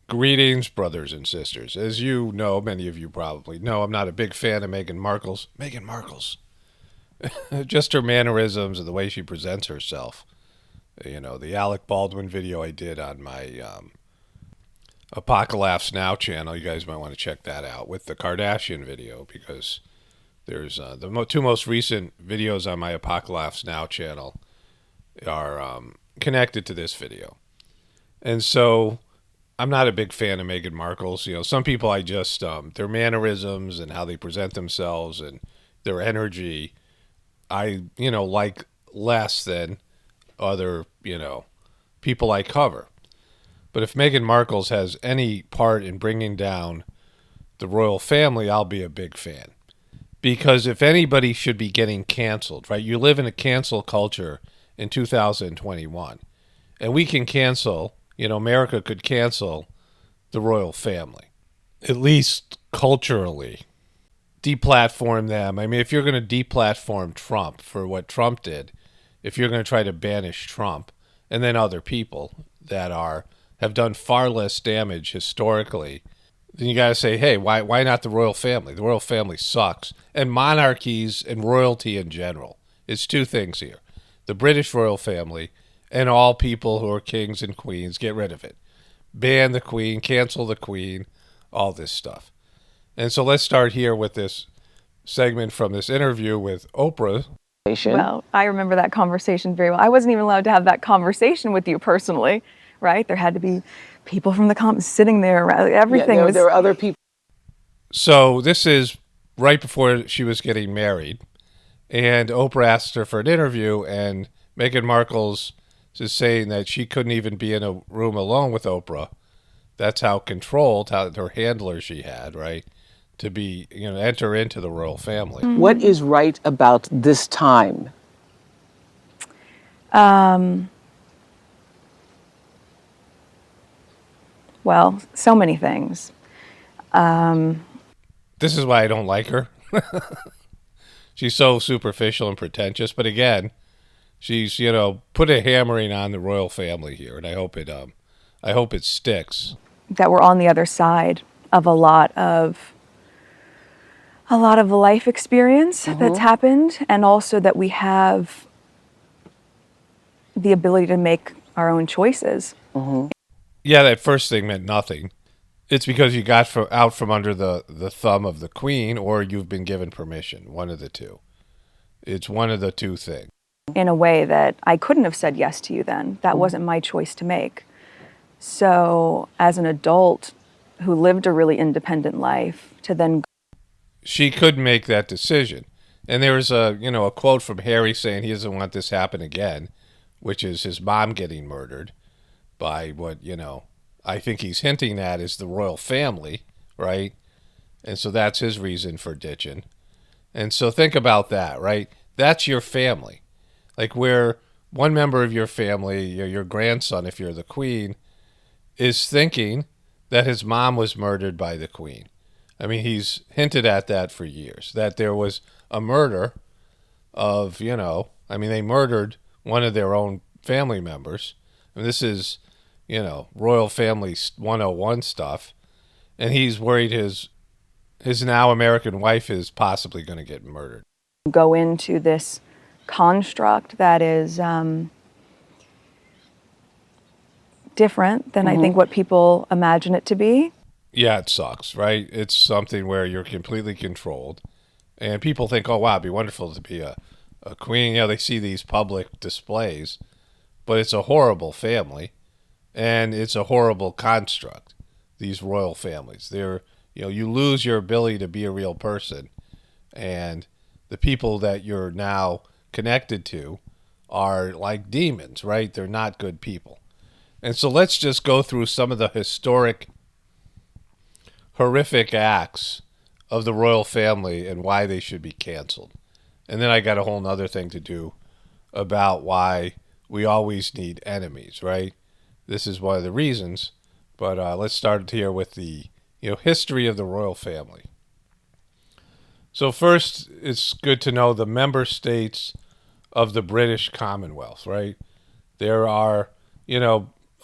Greetings, brothers and sisters. As you know, many of you probably know, I'm not a big fan of Meghan Markle's. Meghan Markle's. Just her mannerisms and the way she presents herself. You know, the Alec Baldwin video I did on my apocalaughsnow channel, you guys might want to check that out with the Kardashian video because there's the two most recent videos on my apocalaughsnow channel are connected to this video. And so I'm not a big fan of Meghan Markle's. You know, some people I just their mannerisms and how they present themselves and their energy, I like less than other people I cover. But if Meghan Markle's has any part in bringing down the royal family, I'll be a big fan. Because if anybody should be getting canceled, right? You live in a cancel culture in 2021, and we can cancel. America could cancel the royal family, at least culturally. Deplatform them. I mean, if you're going to deplatform Trump for what Trump did, if you're going to try to banish Trump and then other people that have done far less damage historically, then you got to say, hey, why not the royal family? The royal family sucks. And monarchies and royalty in general. It's two things here. The British royal family and all people who are kings and queens, get rid of it. Ban the queen, cancel the queen, all this stuff. And so let's start here with this segment from this interview with Oprah. Well, I remember that conversation very well. I wasn't even allowed to have that conversation with you personally, right? There had to be people from the comments sitting there. Everything was... There were other people. So this is right before she was getting married. And Oprah asked her for an interview, and Meghan Markle's is saying that she couldn't even be in a room alone with Oprah. That's how controlled, how her handler she had, right? To be, enter into the royal family. What is right about this time? Well, so many things. This is why I don't like her. She's so superficial and pretentious. But again, she's, put a hammering on the royal family here, and I hope it sticks. That we're on the other side of a lot of life experience that's happened, and also that we have the ability to make our own choices. Yeah, that first thing meant nothing. It's because you got out from under the thumb of the queen, or you've been given permission, one of the two. It's one of the two things. In a way that I couldn't have said yes to you then. That wasn't my choice to make. So as an adult who lived a really independent life, to then... She could make that decision. And there was a quote from Harry saying he doesn't want this happen again, which is his mom getting murdered by what, I think he's hinting at is the royal family, right? And so that's his reason for ditching. And so think about that, right? That's your family. Like where one member of your family, your grandson, if you're the queen, is thinking that his mom was murdered by the queen. I mean, he's hinted at that for years, that there was a murder of, they murdered one of their own family members. And this is, royal family 101 stuff. And he's worried his now American wife is possibly going to get murdered. Go into this construct that is different than I think what people imagine it to be. Yeah, it sucks, right? It's something where you're completely controlled. And people think, oh, wow, it'd be wonderful to be a queen. They see these public displays. But it's a horrible family. And it's a horrible construct, these royal families. They're, you lose your ability to be a real person. And the people that you're now connected to are like demons, right? They're not good people. And so let's just go through some of the horrific acts of the royal family and why they should be canceled. And then I got a whole nother thing to do about why we always need enemies, right? This is one of the reasons. But let's start here with the history of the royal family. So first, it's good to know the member states of the British Commonwealth, right? There are,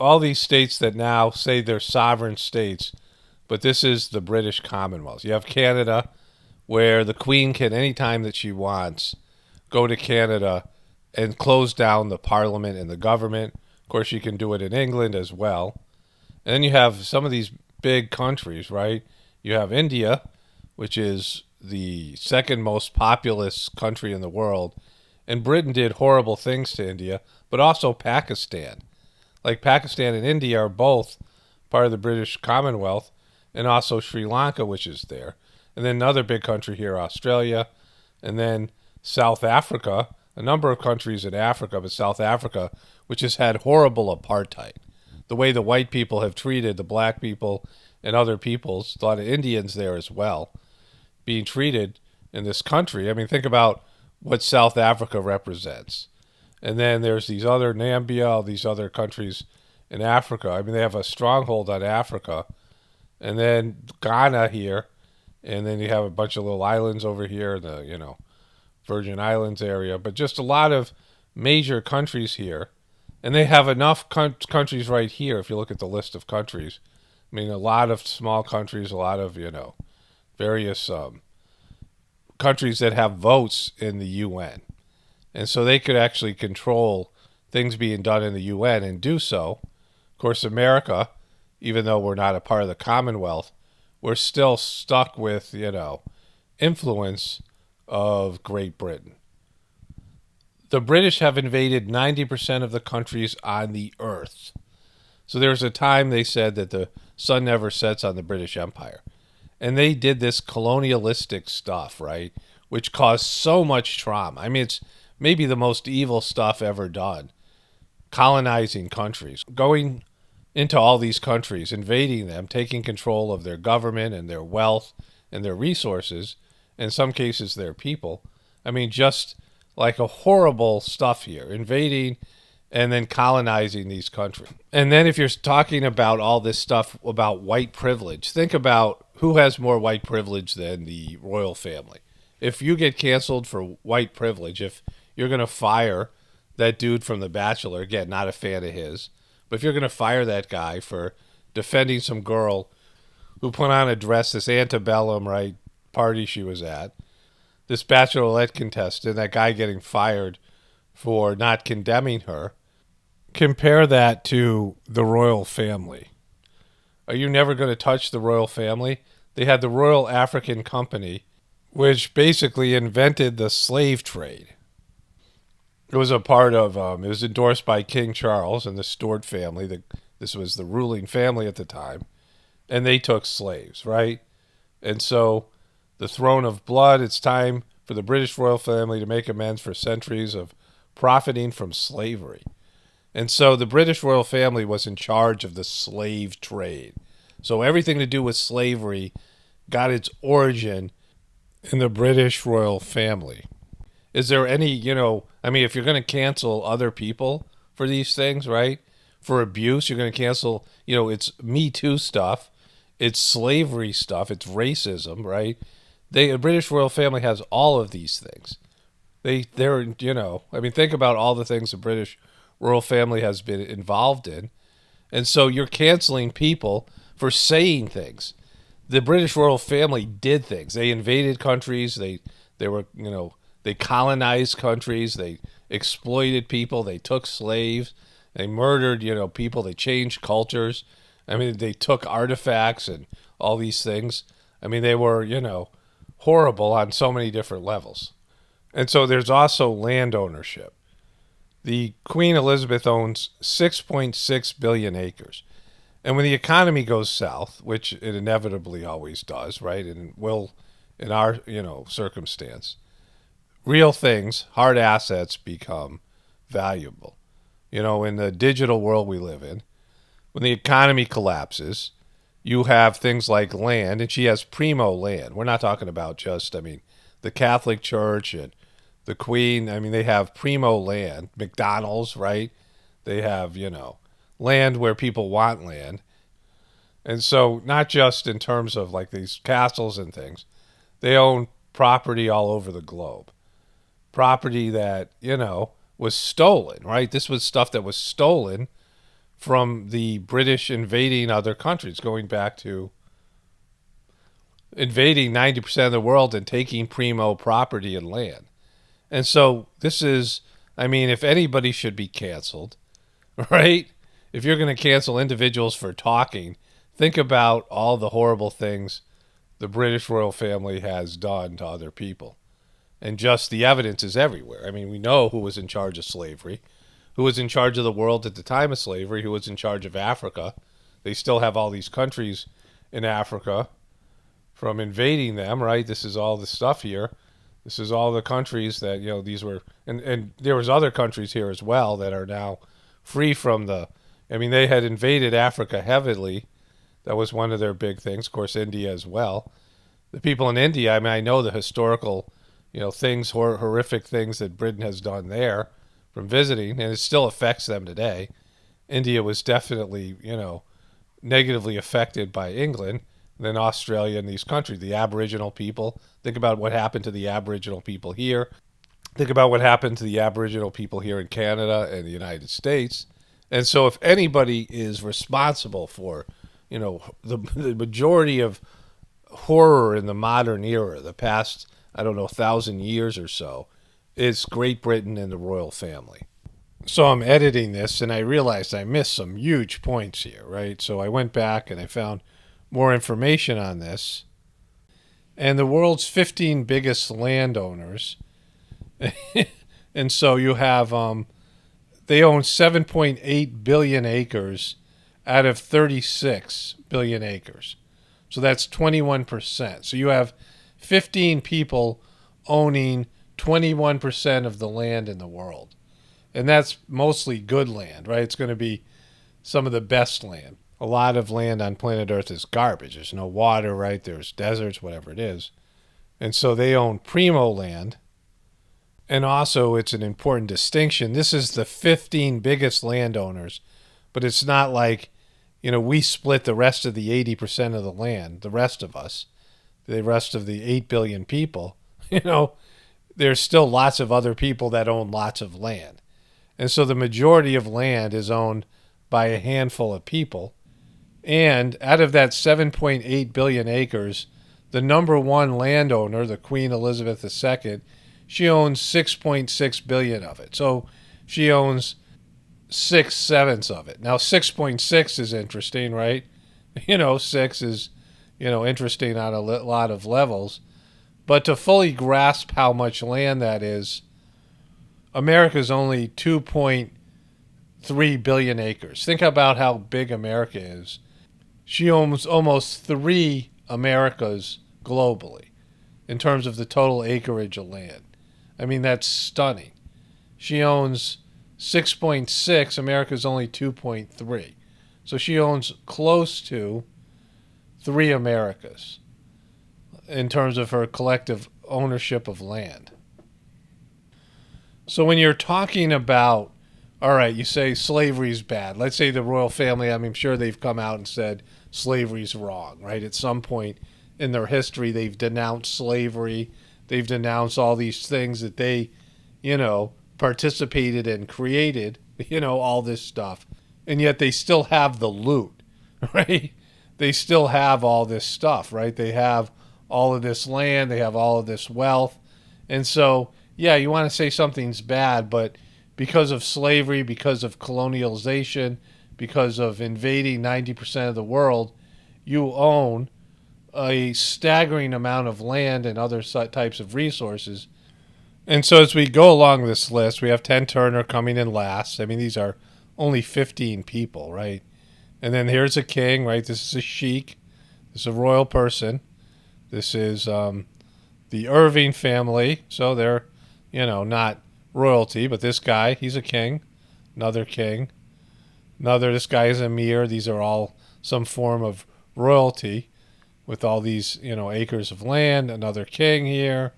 all these states that now say they're sovereign states, but this is the British Commonwealth. You have Canada, where the Queen can, anytime that she wants, go to Canada and close down the Parliament and the government. Of course, she can do it in England as well. And then you have some of these big countries, right? You have India, which is the second most populous country in the world. And Britain did horrible things to India, but also Pakistan. Like Pakistan and India are both part of the British Commonwealth, and also Sri Lanka, which is there. And then another big country here, Australia, and then South Africa, a number of countries in Africa, but South Africa, which has had horrible apartheid. The way the white people have treated the black people and other peoples, a lot of Indians there as well, being treated in this country. I mean, think about what South Africa represents. And then there's these other, Namibia, all these other countries in Africa. I mean, they have a stronghold on Africa. And then Ghana here. And then you have a bunch of little islands over here, the, Virgin Islands area. But just a lot of major countries here. And they have enough countries right here, if you look at the list of countries. I mean, a lot of small countries, a lot of, various countries that have votes in the UN. And so they could actually control things being done in the UN and do so. Of course, America, even though we're not a part of the Commonwealth, we're still stuck with, influence of Great Britain. The British have invaded 90% of the countries on the earth. So there was a time they said that the sun never sets on the British Empire. And they did this colonialistic stuff, right? Which caused so much trauma. I mean, it's maybe the most evil stuff ever done. Colonizing countries, going into all these countries, invading them, taking control of their government and their wealth and their resources, in some cases their people. I mean, just like a horrible stuff here, invading and then colonizing these countries. And then if you're talking about all this stuff about white privilege, think about who has more white privilege than the royal family. If you get canceled for white privilege, if you're going to fire that dude from The Bachelor, again, not a fan of his, but if you're going to fire that guy for defending some girl who put on a dress, this antebellum, right, party she was at, this Bachelorette contestant, that guy getting fired for not condemning her, compare that to the royal family. Are you never going to touch the royal family? They had the Royal African Company, which basically invented the slave trade. It was a part of, it was endorsed by King Charles and the Stuart family. This was the ruling family at the time. And they took slaves, right? And so the throne of blood, it's time for the British royal family to make amends for centuries of profiting from slavery. And so the British royal family was in charge of the slave trade. So everything to do with slavery got its origin in the British royal family. Is there any, if you're going to cancel other people for these things, right? For abuse, you're going to cancel, it's Me Too stuff, it's slavery stuff, it's racism, right? The British royal family has all of these things. They're, think about all the things the British royal family has been involved in. And so you're canceling people for saying things. The British royal family did things. They invaded countries. They were, they colonized countries. They exploited people. They took slaves. They murdered, people. They changed cultures. I mean, they took artifacts and all these things. I mean, they were, horrible on so many different levels. And so there's also land ownership. The Queen Elizabeth owns 6.6 billion acres. And when the economy goes south, which it inevitably always does, right, and will in our, circumstance, real things, hard assets become valuable. In the digital world we live in, when the economy collapses, you have things like land, and she has primo land. We're not talking about just, the Catholic Church and the Queen. They have primo land. McDonald's, right? They have, land where people want land. And so not just in terms of like these castles and things, they own property all over the globe. Property that, was stolen, right? This was stuff that was stolen from the British invading other countries, going back to invading 90% of the world and taking primo property and land. And so this is, I mean, if anybody should be canceled, right? If you're going to cancel individuals for talking, think about all the horrible things the British royal family has done to other people. And just the evidence is everywhere. I mean, we know who was in charge of slavery, who was in charge of the world at the time of slavery, who was in charge of Africa. They still have all these countries in Africa from invading them, right? This is all the stuff here. This is all the countries that, these were, and there was other countries here as well that are now free from they had invaded Africa heavily. That was one of their big things. Of course, India as well. The people in India, I know the historical, things, horrific things that Britain has done there from visiting, and it still affects them today. India was definitely, negatively affected by England, and then Australia and these countries, the Aboriginal people. Think about what happened to the Aboriginal people here. Think about what happened to the Aboriginal people here in Canada and the United States. And so if anybody is responsible for, the majority of horror in the modern era, the past, 1,000 years or so, it's Great Britain and the royal family. So I'm editing this, and I realized I missed some huge points here, right? So I went back and I found more information on this. And the world's 15 biggest landowners, and so you have, they own 7.8 billion acres out of 36 billion acres. So that's 21%. So you have 15 people owning 21% of the land in the world. And that's mostly good land, right? It's going to be some of the best land. A lot of land on planet Earth is garbage. There's no water, right? There's deserts, whatever it is. And so they own primo land. And also, it's an important distinction. This is the 15 biggest landowners, but it's not like, we split the rest of the 80% of the land, the rest of us, the rest of the 8 billion people. There's still lots of other people that own lots of land. And so the majority of land is owned by a handful of people. And out of that 7.8 billion acres, the number one landowner, the Queen Elizabeth II, she owns 6.6 billion of it. So she owns 6/7 of it. Now 6.6 is interesting, right? 6 is, interesting on a lot of levels. But to fully grasp how much land that is, America's only 2.3 billion acres. Think about how big America is. She owns almost 3 Americas globally in terms of the total acreage of land. That's stunning. She owns 6.6. America's only 2.3. So she owns close to 3 Americas in terms of her collective ownership of land. So when you're talking about, all right, you say slavery's bad. Let's say the royal family, I'm sure they've come out and said slavery's wrong, right? At some point in their history, they've denounced slavery. They've denounced all these things that they, participated and created, all this stuff. And yet they still have the loot, right? They still have all this stuff, right? They have all of this land. They have all of this wealth. And so, yeah, you want to say something's bad, but because of slavery, because of colonialization, because of invading 90% of the world, you own a staggering amount of land and other types of resources. And so as we go along this list, we have Ted Turner coming in last. These are only 15 people, right? And then here's a king, right? This is a sheik. This is a royal person. This is the Irving family. So they're, not royalty, but this guy, he's a king. Another king. This guy is emir. These are all some form of royalty with all these, acres of land. Another king here.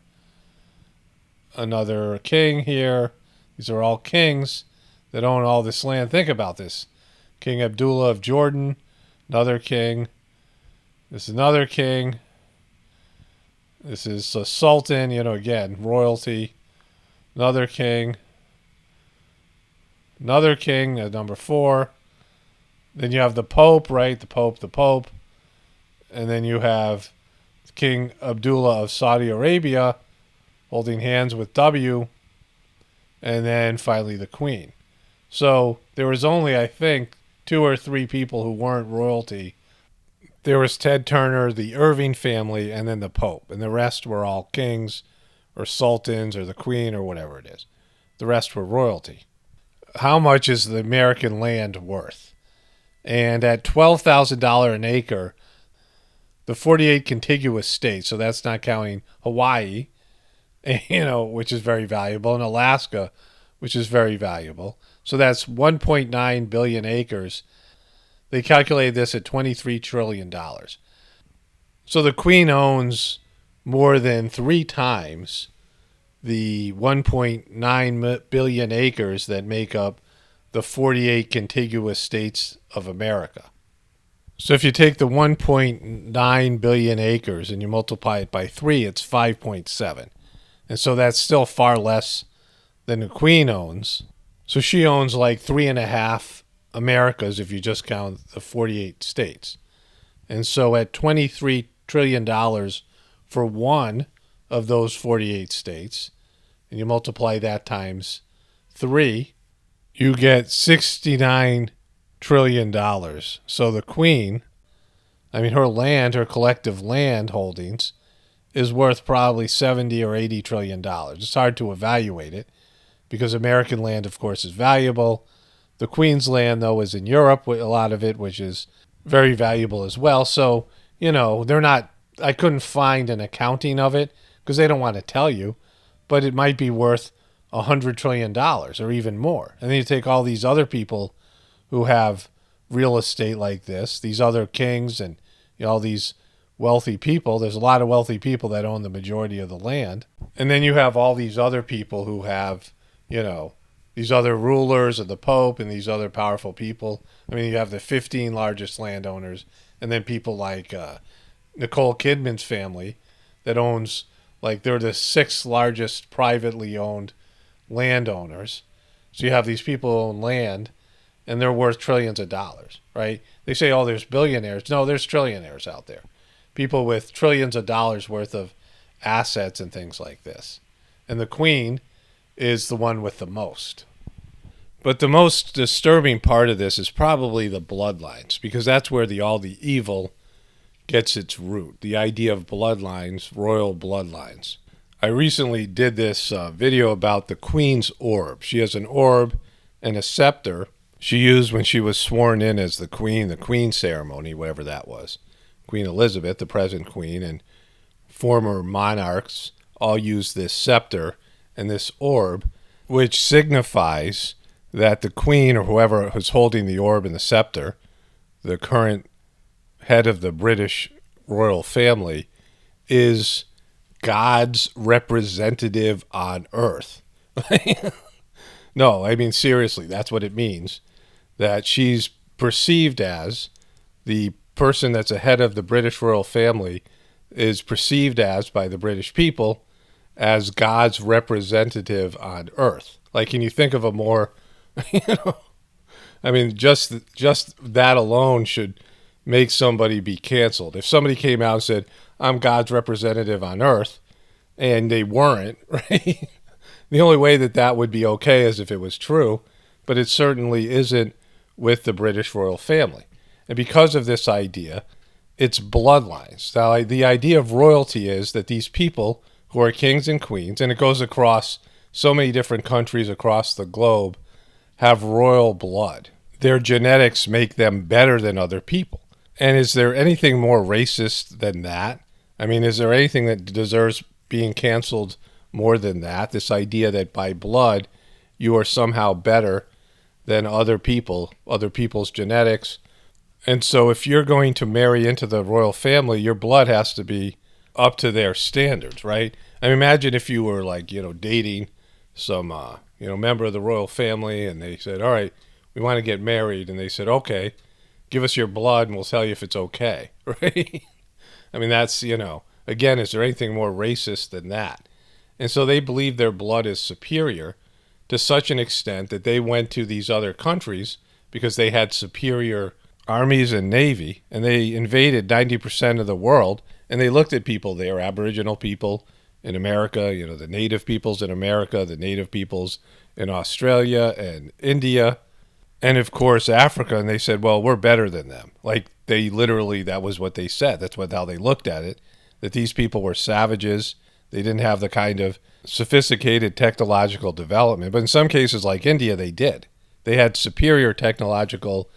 Another king here. These are all kings that own all this land. Think about this. King Abdullah of Jordan, another king. This is another king. This is a sultan, again, royalty. Another king. Another king at number 4. Then you have the Pope, right? The Pope. And then you have King Abdullah of Saudi Arabia holding hands with W. And then finally the Queen. So there was only, I think, 2 or 3 people who weren't royalty. There was Ted Turner, the Irving family, and then the Pope. And the rest were all kings or sultans or the Queen or whatever it is. The rest were royalty. How much is the American land worth? And at $12,000 an acre, the 48 contiguous states, so that's not counting Hawaii, which is very valuable, and Alaska, which is very valuable. So that's 1.9 billion acres. They calculated this at $23 trillion. So the Queen owns more than 3 times the 1.9 billion acres that make up the 48 contiguous states of America. So if you take the 1.9 billion acres and you multiply it by 3, it's 5.7. And so that's still far less than the Queen owns. So she owns like 3.5 Americas if you just count the 48 states. And so at $23 trillion for one of those 48 states, and you multiply that times 3, you get $69 trillion. So the Queen, her land, her collective land holdings, is worth probably 70 or 80 trillion dollars. It's hard to evaluate it because American land, of course, is valuable. The Queen's land, though, is in Europe, a lot of it, which is very valuable as well. So, they're not, I couldn't find an accounting of it because they don't want to tell you, but it might be worth $100 trillion or even more. And then you take all these other people who have real estate like this, these other kings and all these wealthy people. There's a lot of wealthy people that own the majority of the land. And then you have all these other people who have, these other rulers of the Pope and these other powerful people. You have the 15 largest landowners, and then people like Nicole Kidman's family that owns, they're the 6th largest privately owned landowners. So you have these people who own land, and they're worth trillions of dollars, right? They say, oh, there's billionaires. No, there's trillionaires out there. People with trillions of dollars worth of assets and things like this. And the Queen is the one with the most. But the most disturbing part of this is probably the bloodlines, because that's where all the evil gets its root. The idea of bloodlines, royal bloodlines. I recently did this video about the Queen's orb. She has an orb and a scepter she used when she was sworn in as the Queen ceremony, whatever that was. Queen Elizabeth, the present Queen, and former monarchs all use this scepter and this orb, which signifies that the Queen, or whoever was holding the orb and the scepter, the current head of the British royal family, is God's representative on earth. No, seriously, that's what it means. That she's perceived as the person that's ahead of the British royal family is perceived as, by the British people, as God's representative on earth. Can you think of a more, just that alone should make somebody be canceled. If somebody came out and said, I'm God's representative on earth, and they weren't, right? The only way that would be okay is if it was true, but it certainly isn't with the British royal family. And because of this idea, it's bloodlines. Now, the idea of royalty is that these people who are kings and queens, and it goes across so many different countries across the globe, have royal blood. Their genetics make them better than other people. And is there anything more racist than that? Is there anything that deserves being canceled more than that? This idea that by blood, you are somehow better than other people, other people's genetics. And so if you're going to marry into the royal family, your blood has to be up to their standards, right? Imagine if you were dating some, member of the royal family, and they said, all right, we want to get married. And they said, okay, give us your blood and we'll tell you if it's okay, right? That's, again, is there anything more racist than that? And so they believe their blood is superior to such an extent that they went to these other countries because they had superior armies and navy, and they invaded 90% of the world, and they looked at people there, Aboriginal people in America, the native peoples in America, the native peoples in Australia and India, and of course Africa, and they said, well, we're better than them. Like, they literally, that was what they said. That's how they looked at it, that these people were savages. They didn't have the kind of sophisticated technological development. But in some cases, like India, they did. They had superior technological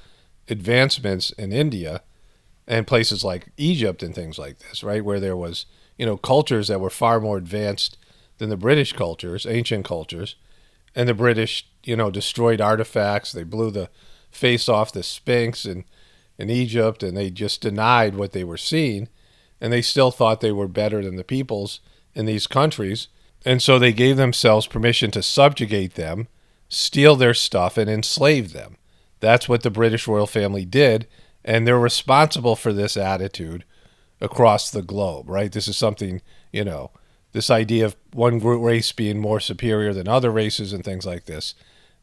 advancements in India and places like Egypt and things like this, right? Where there was, cultures that were far more advanced than the British cultures, ancient cultures. And the British, destroyed artifacts. They blew the face off the Sphinx in Egypt, and they just denied what they were seeing. And they still thought they were better than the peoples in these countries. And so they gave themselves permission to subjugate them, steal their stuff, and enslave them. That's what the British royal family did. And they're responsible for this attitude across the globe, right? This is something, this idea of one race being more superior than other races and things like this.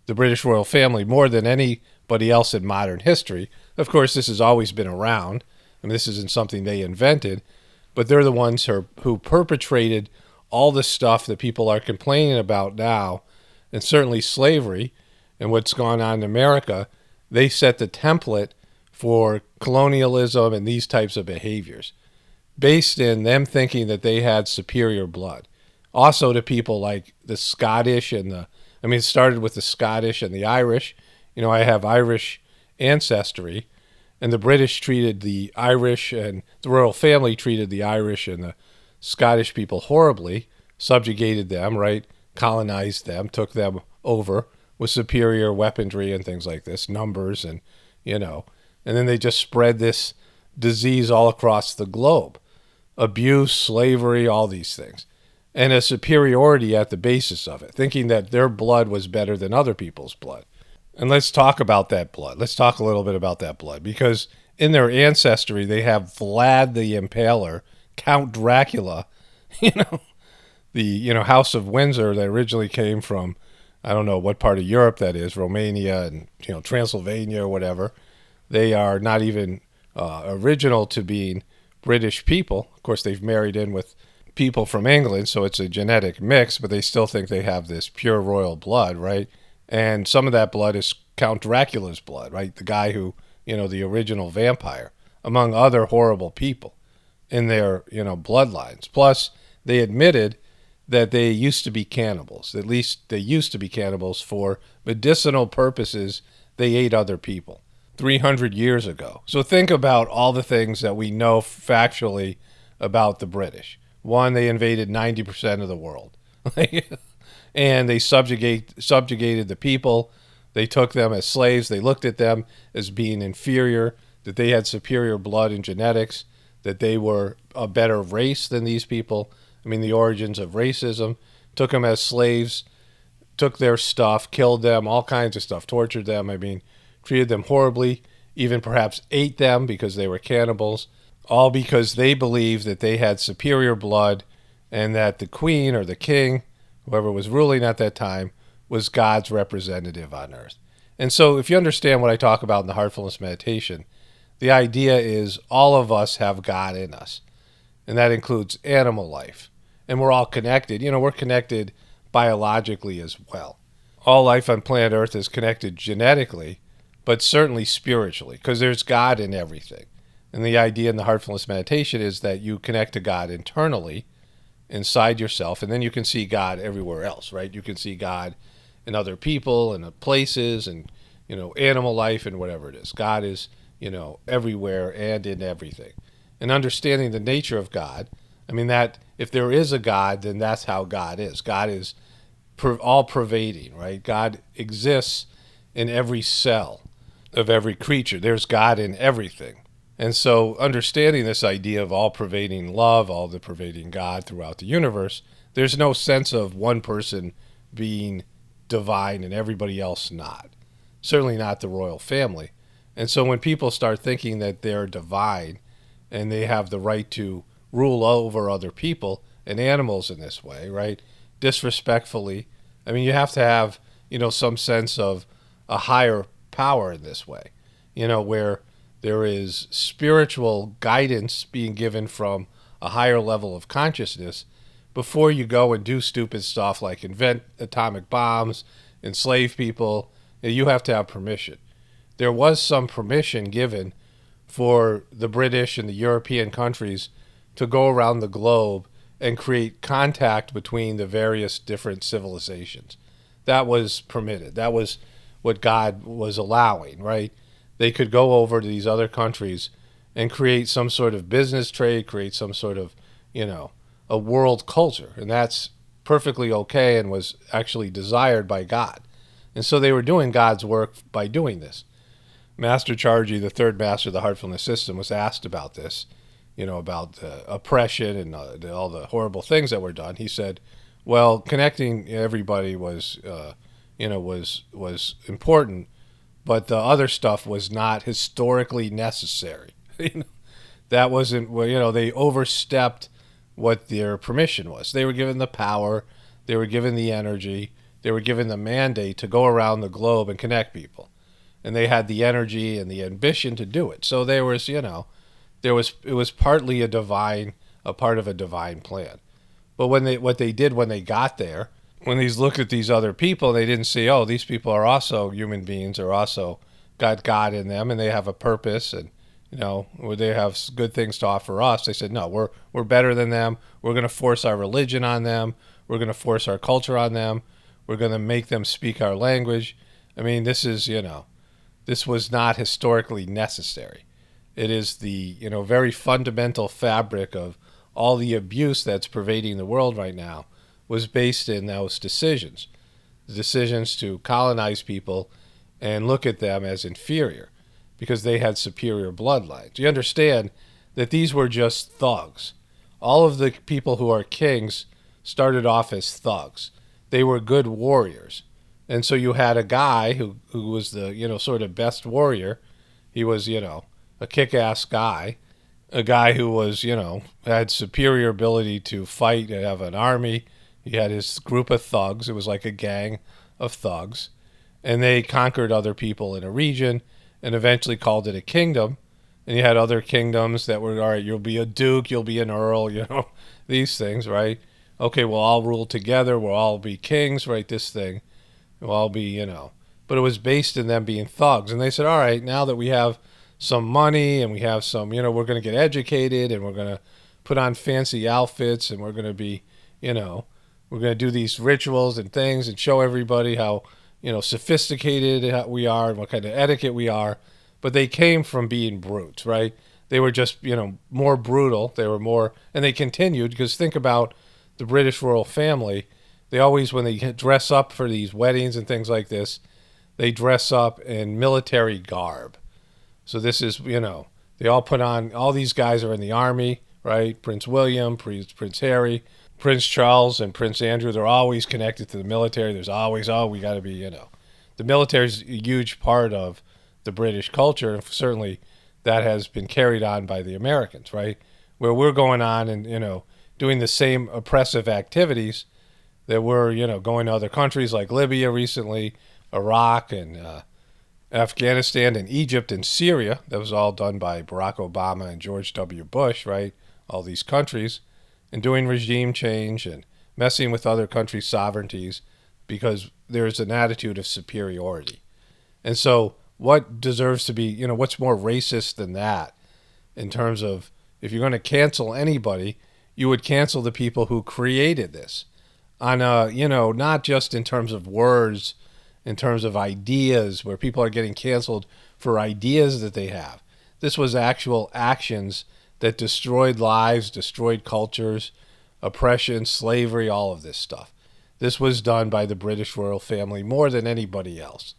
The British royal family, more than anybody else in modern history, of course, this has always been around. I mean, this isn't something they invented, but they're the ones who perpetrated all the stuff that people are complaining about now, and certainly slavery and what's gone on in America. They set the template for colonialism and these types of behaviors, based in them thinking that they had superior blood. Also to people like the Scottish and it started with the Scottish and the Irish. I have Irish ancestry, and the British treated the Irish, and the royal family treated the Irish and the Scottish people horribly, subjugated them, right? Colonized them, took them over with superior weaponry and things like this, numbers and then they just spread this disease all across the globe. Abuse, slavery, all these things. And a superiority at the basis of it, thinking that their blood was better than other people's blood. And let's talk about that blood. Let's talk a little bit about that blood, because in their ancestry, they have Vlad the Impaler, Count Dracula, the House of Windsor that originally came from, I don't know what part of Europe that is, Romania and Transylvania or whatever. They are not even original to being British people. Of course, they've married in with people from England, so it's a genetic mix, but they still think they have this pure royal blood, right? And some of that blood is Count Dracula's blood, right? The guy who, the original vampire, among other horrible people in their, bloodlines. Plus, they admitted that they used to be cannibals. At least they used to be cannibals for medicinal purposes. They ate other people 300 years ago. So think about all the things that we know factually about the British. One, they invaded 90% of the world. And they subjugated the people. They took them as slaves. They looked at them as being inferior, that they had superior blood and genetics, that they were a better race than these people. The origins of racism. Took them as slaves, took their stuff, killed them, all kinds of stuff, tortured them. Treated them horribly, even perhaps ate them because they were cannibals, all because they believed that they had superior blood and that the queen or the king, whoever was ruling at that time, was God's representative on earth. And so if you understand what I talk about in the Heartfulness Meditation, the idea is all of us have God in us, and that includes animal life. And we're all connected. We're connected biologically as well. All life on planet Earth is connected genetically, but certainly spiritually, because there's God in everything. And the idea in the Heartfulness Meditation is that you connect to God internally, inside yourself, and then you can see God everywhere else, right? You can see God in other people and places and, animal life and whatever it is. God is, everywhere and in everything. And understanding the nature of God, that if there is a God, then that's how God is. God is all-pervading, right? God exists in every cell of every creature. There's God in everything. And so understanding this idea of all-pervading love, all the pervading God throughout the universe, there's no sense of one person being divine and everybody else not. Certainly not the royal family. And so when people start thinking that they're divine and they have the right to rule over other people and animals in this way, right, disrespectfully, you have to have, some sense of a higher power in this way, where There is spiritual guidance being given from a higher level of consciousness before you go and do stupid stuff like invent atomic bombs, enslave people. You have to have permission. There was some permission given for the British and the European countries to go around the globe and create contact between the various different civilizations. That was permitted. That was what God was allowing, right? They could go over to these other countries and create some sort of business trade, create some sort of, a world culture. And that's perfectly okay and was actually desired by God. And so they were doing God's work by doing this. Master Chargy, the third master of the Heartfulness system, was asked about this, about oppression and all the horrible things that were done. He said, well, connecting everybody was important, but the other stuff was not historically necessary. That wasn't, they overstepped what their permission was. They were given the power, they were given the energy, they were given the mandate to go around the globe and connect people. And they had the energy and the ambition to do it. So there was, it was partly a part of a divine plan. But what they did when they got there, when they looked at these other people, they didn't see, oh, these people are also human beings, are also got God in them, and they have a purpose, and they have good things to offer us. They said, no, we're better than them. We're going to force our religion on them. We're going to force our culture on them. We're going to make them speak our language. I mean, this is, this was not historically necessary. It is the, very fundamental fabric of all the abuse that's pervading the world right now was based in those decisions. The decisions to colonize people and look at them as inferior because they had superior bloodlines. You understand that these were just thugs. All of the people who are kings started off as thugs. They were good warriors. And so you had a guy who was the, sort of best warrior. He was, a kick-ass guy, a guy who was, had superior ability to fight and have an army. He had his group of thugs. It was like a gang of thugs. And they conquered other people in a region and eventually called it a kingdom. And you had other kingdoms that were, all right, you'll be a duke, you'll be an earl, these things, right? Okay, we'll all rule together, we'll all be kings, right, this thing. We'll all be, But it was based in them being thugs. And they said, all right, now that we have some money and we have some, we're going to get educated and we're going to put on fancy outfits and we're going to be, we're going to do these rituals and things and show everybody how, sophisticated we are and what kind of etiquette we are. But they came from being brutes, right? They were just, more brutal. They were more, and they continued, because think about the British royal family. They always, when they dress up for these weddings and things like this, they dress up in military garb. So this is, they all put on, all these guys are in the army, right? Prince William, Prince Harry, Prince Charles, and Prince Andrew, they're always connected to the military. There's always, we got to be, The military is a huge part of the British culture, and certainly that has been carried on by the Americans, right? Where we're going on and, doing the same oppressive activities that were, going to other countries like Libya recently, Iraq and Afghanistan and Egypt and Syria. That was all done by Barack Obama and George W. Bush, right? All these countries, and doing regime change and messing with other countries' sovereignties because there's an attitude of superiority. And so what deserves to be, what's more racist than that in terms of if you're going to cancel anybody, you would cancel the people who created this on not just in terms of words, in terms of ideas where people are getting canceled for ideas that they have. This was actual actions that destroyed lives, destroyed cultures, oppression, slavery, all of this stuff. This was done by the British royal family more than anybody else.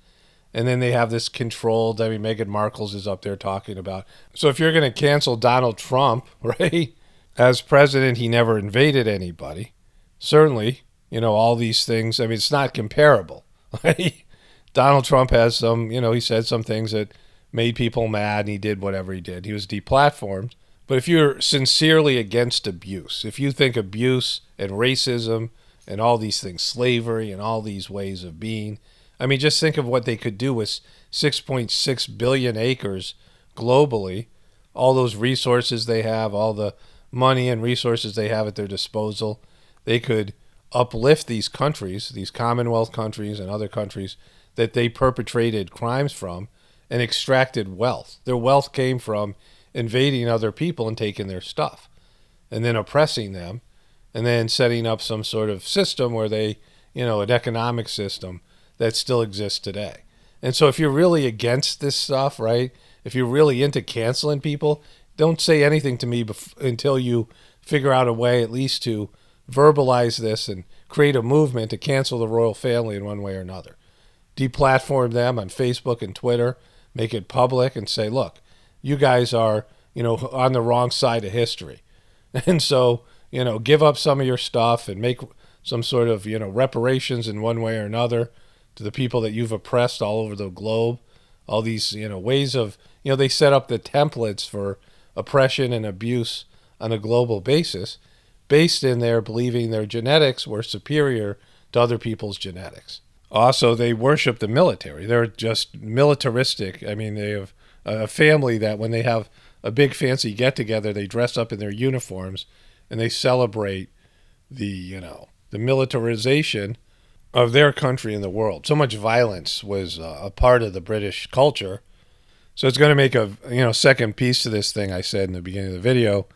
And then they have this controlled, Meghan Markles is up there talking about. So if you're going to cancel Donald Trump, right, as president, he never invaded anybody. Certainly, all these things, it's not comparable. Right? Donald Trump has some, he said some things that made people mad and he did whatever he did. He was deplatformed. But if you're sincerely against abuse, if you think abuse and racism and all these things, slavery and all these ways of being, just think of what they could do with 6.6 billion acres globally, all those resources they have, all the money and resources they have at their disposal, they could uplift these countries, these Commonwealth countries and other countries that they perpetrated crimes from, and extracted wealth. Their wealth came from invading other people and taking their stuff, and then oppressing them, and then setting up some sort of system where they, an economic system that still exists today. And so if you're really against this stuff, right, if you're really into canceling people, don't say anything to me until you figure out a way at least to verbalize this and create a movement to cancel the royal family in one way or another. Deplatform them on Facebook and Twitter, make it public and say, look, you guys are, on the wrong side of history. And so, give up some of your stuff and make some sort of, reparations in one way or another to the people that you've oppressed all over the globe. All these, ways of, they set up the templates for oppression and abuse on a global basis based in their believing their genetics were superior to other people's genetics. Also, they worship the military. They're just militaristic. I mean, they have a family that when they have a big fancy get-together, they dress up in their uniforms and they celebrate the militarization of their country and the world. So much violence was a part of the British culture. So it's going to make a second piece to this thing I said in the beginning of the video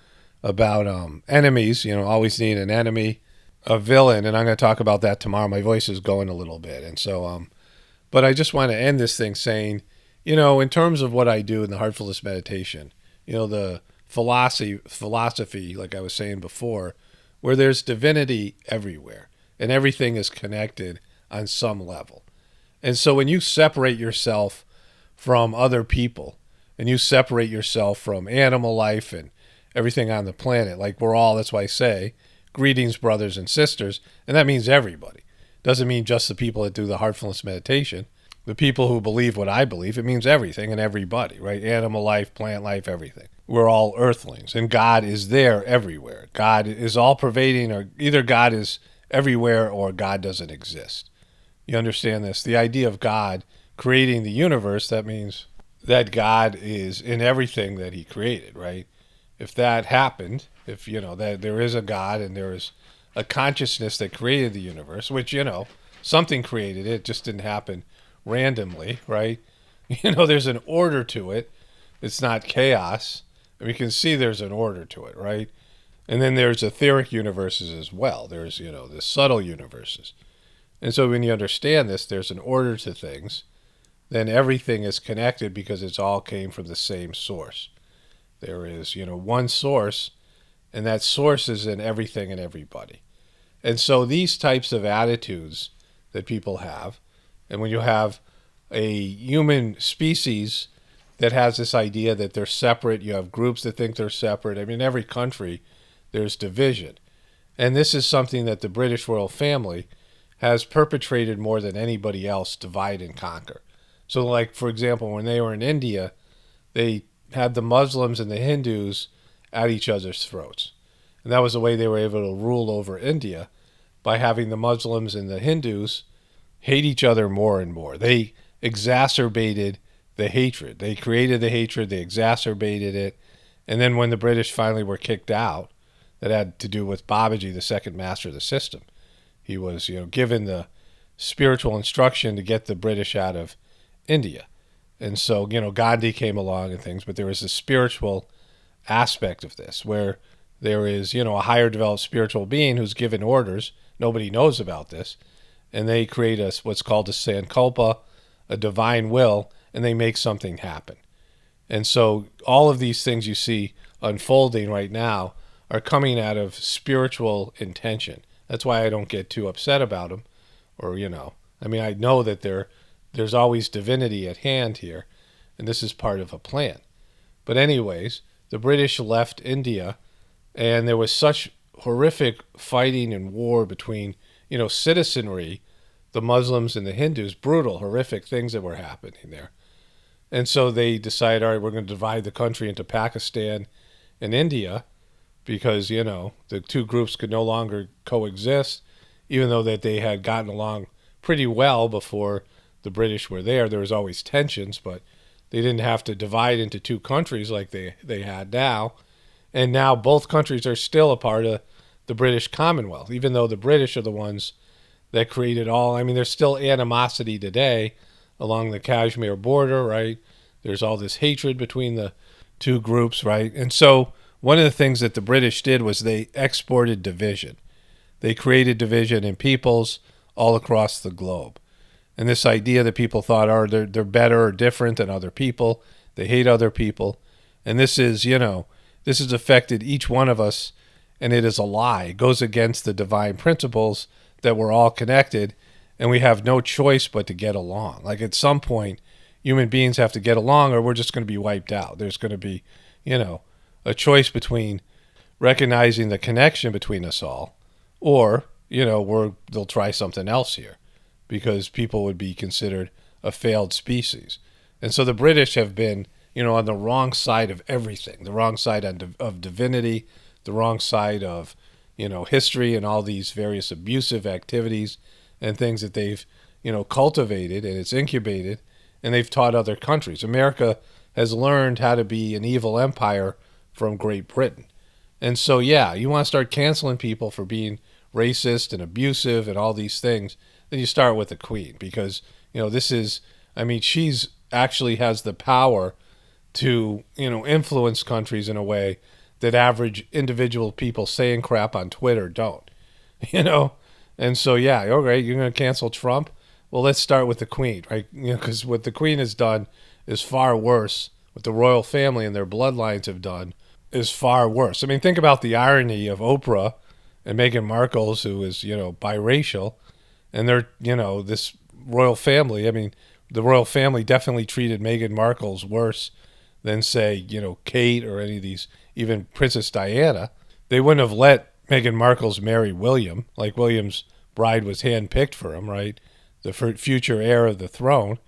about enemies. Always need an enemy, a villain, and I'm going to talk about that tomorrow. My voice is going a little bit, and so but I just want to end this thing saying, in terms of what I do in the Heartfulness meditation, the philosophy, like I was saying before, where there's divinity everywhere and everything is connected on some level. And so when you separate yourself from other people and you separate yourself from animal life and everything on the planet, like we're all, that's why I say, greetings, brothers and sisters, and that means everybody. Doesn't mean just the people that do the Heartfulness meditation, the people who believe what I believe. It means everything and everybody, right? Animal life, plant life, everything. We're all earthlings, and God is there everywhere. God is all pervading, or either God is everywhere or God doesn't exist. You understand this? The idea of God creating the universe, that means that God is in everything that he created, right? If that happened, if, that there is a God and there is a consciousness that created the universe, which, something created it, just didn't happen randomly, right? There's an order to it. It's not chaos. And we can see there's an order to it, right? And then there's etheric universes as well. There's, the subtle universes. And so when you understand this, there's an order to things, then everything is connected because it's all came from the same source. There is, one source, and that source is in everything and everybody. And so these types of attitudes that people have, and when you have a human species that has this idea that they're separate, you have groups that think they're separate. I mean, in every country, there's division. And this is something that the British royal family has perpetrated more than anybody else, divide and conquer. So like, for example, when they were in India, they had the Muslims and the Hindus at each other's throats. And that was the way they were able to rule over India, by having the Muslims and the Hindus hate each other more and more. They exacerbated the hatred. They created the hatred, they exacerbated it. And then when the British finally were kicked out, that had to do with Babaji, the second master of the system. He was, given the spiritual instruction to get the British out of India. And so, Gandhi came along and things, but there was a spiritual aspect of this where there is, a higher developed spiritual being who's given orders. Nobody knows about this. And they create what's called a sankalpa, a divine will, and they make something happen. And so all of these things you see unfolding right now are coming out of spiritual intention. That's why I don't get too upset about them. Or, I know that there's always divinity at hand here, and this is part of a plan. But anyways, the British left India, and there was such horrific fighting and war between, citizenry, the Muslims and the Hindus, brutal, horrific things that were happening there. And so they decided, all right, we're going to divide the country into Pakistan and India because, the two groups could no longer coexist, even though that they had gotten along pretty well before the British were there. There was always tensions, but They didn't have to divide into two countries like they had now. And now both countries are still a part of the British Commonwealth, even though the British are the ones that created all. I mean, there's still animosity today along the Kashmir border, right? There's all this hatred between the two groups, right? And so one of the things that the British did was they exported division. They created division in peoples all across the globe. And this idea that people thought, oh, they're better or different than other people. They hate other people. And this is, this has affected each one of us, and it is a lie. It goes against the divine principles that we're all connected, and we have no choice but to get along. Like at some point, human beings have to get along or we're just going to be wiped out. There's going to be, a choice between recognizing the connection between us all or, they'll try something else here because people would be considered a failed species. And so the British have been, on the wrong side of everything, the wrong side of divinity, the wrong side of, history and all these various abusive activities and things that they've, cultivated and it's incubated, and they've taught other countries. America has learned how to be an evil empire from Great Britain. And so, yeah, you want to start canceling people for being racist and abusive and all these things, then you start with the Queen because, she's actually has the power to, influence countries in a way that average individual people saying crap on Twitter don't, And so, yeah, okay, you're going to cancel Trump? Well, let's start with the Queen, right? Because what the Queen has done is far worse. What the royal family and their bloodlines have done is far worse. I mean, think about the irony of Oprah and Meghan Markles, who is, biracial, and they're, this royal family. I mean, the royal family definitely treated Meghan Markles worse than, say, Kate or any of these, even Princess Diana. They wouldn't have let Meghan Markle's marry William. Like William's bride was handpicked for him, right? The future heir of the throne.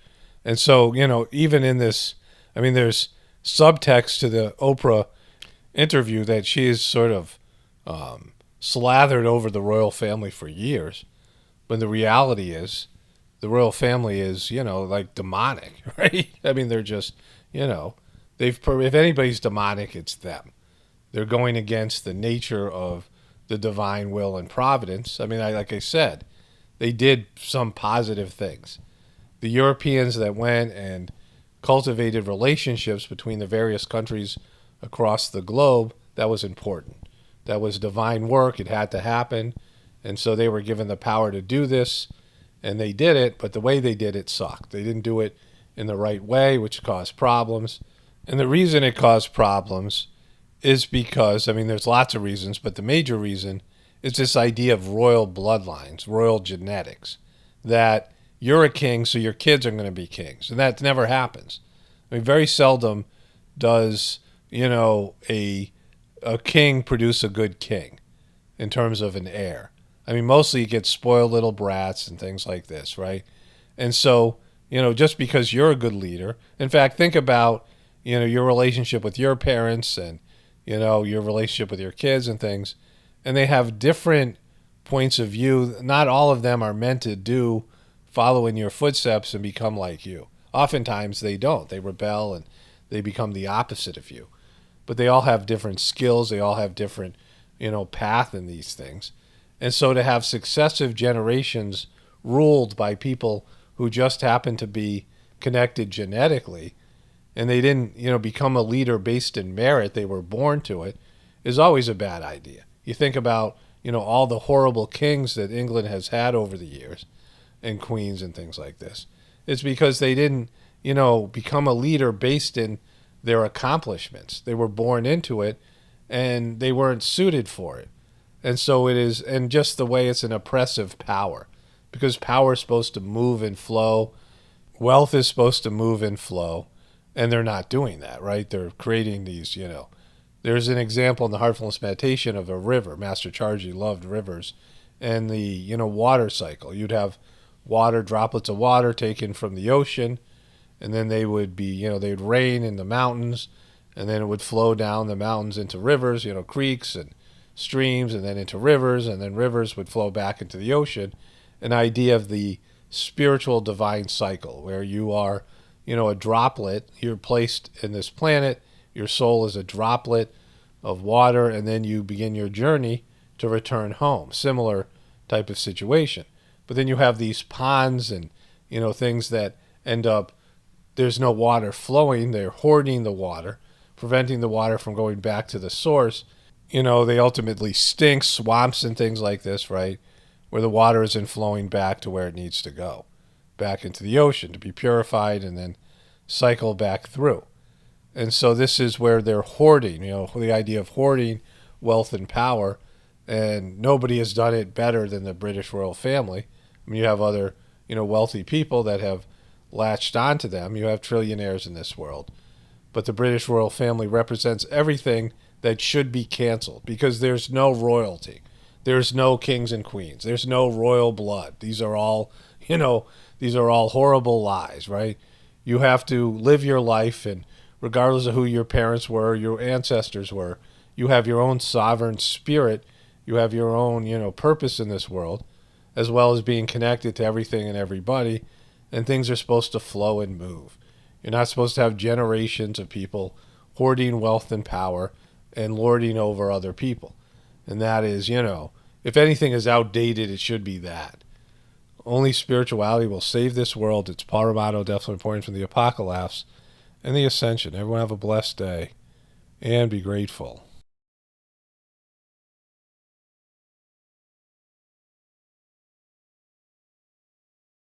And so, even in this, there's subtext to the Oprah interview that she is sort of slathered over the royal family for years. But the reality is the royal family is, like demonic, right? They're just, if anybody's demonic, it's them. They're going against the nature of the divine will and providence. Like I said, they did some positive things. The Europeans that went and cultivated relationships between the various countries across the globe, that was important. That was divine work. It had to happen. And so they were given the power to do this, and they did it, but the way they did it sucked. They didn't do it in the right way, which caused problems. And the reason it caused problems is because, there's lots of reasons, but the major reason is this idea of royal bloodlines, royal genetics, that you're a king, so your kids are going to be kings. And that never happens. Very seldom does, a king produce a good king in terms of an heir. Mostly you get spoiled little brats and things like this, right? And so, just because you're a good leader, in fact, think about, your relationship with your parents and, your relationship with your kids and things, and they have different points of view. Not all of them are meant to follow in your footsteps and become like you. Oftentimes they don't. They rebel and they become the opposite of you. But they all have different skills. They all have different, path in these things. And so to have successive generations ruled by people who just happen to be connected genetically, and they didn't, become a leader based in merit, they were born to it, is always a bad idea. You think about, all the horrible kings that England has had over the years, and queens and things like this. It's because they didn't, become a leader based in their accomplishments. They were born into it, and they weren't suited for it. And so it is, and just the way it's an oppressive power, because power is supposed to move and flow. Wealth is supposed to move and flow, and they're not doing that, right? They're creating these, There's an example in the Heartfulness Meditation of a river. Master Charji loved rivers. And the, water cycle. You'd have water, droplets of water taken from the ocean, and then they would be, they'd rain in the mountains, and then it would flow down the mountains into rivers, creeks and streams, and then into rivers, and then rivers would flow back into the ocean. An idea of the spiritual divine cycle where you are, a droplet. You're placed in this planet. Your soul is a droplet of water, and then you begin your journey to return home. Similar type of situation. But then you have these ponds and, things that end up, there's no water flowing. They're hoarding the water, preventing the water from going back to the source. They ultimately stink, swamps and things like this, right? Where the water isn't flowing back to where it needs to go, back into the ocean to be purified and then cycle back through. And so this is where they're hoarding, the idea of hoarding wealth and power. And nobody has done it better than the British royal family. I mean, you have other, wealthy people that have latched onto them. You have trillionaires in this world. But the British royal family represents everything that should be canceled because there's no royalty. There's no kings and queens. There's no royal blood. These are all, these are all horrible lies, right? You have to live your life, and regardless of who your parents were, your ancestors were, you have your own sovereign spirit. You have your own, purpose in this world, as well as being connected to everything and everybody, and things are supposed to flow and move. You're not supposed to have generations of people hoarding wealth and power and lording over other people. And that is, if anything is outdated, it should be that. Only spirituality will save this world. It's Paul Romano, definitely important from the Apocalypse and the Ascension. Everyone have a blessed day and be grateful.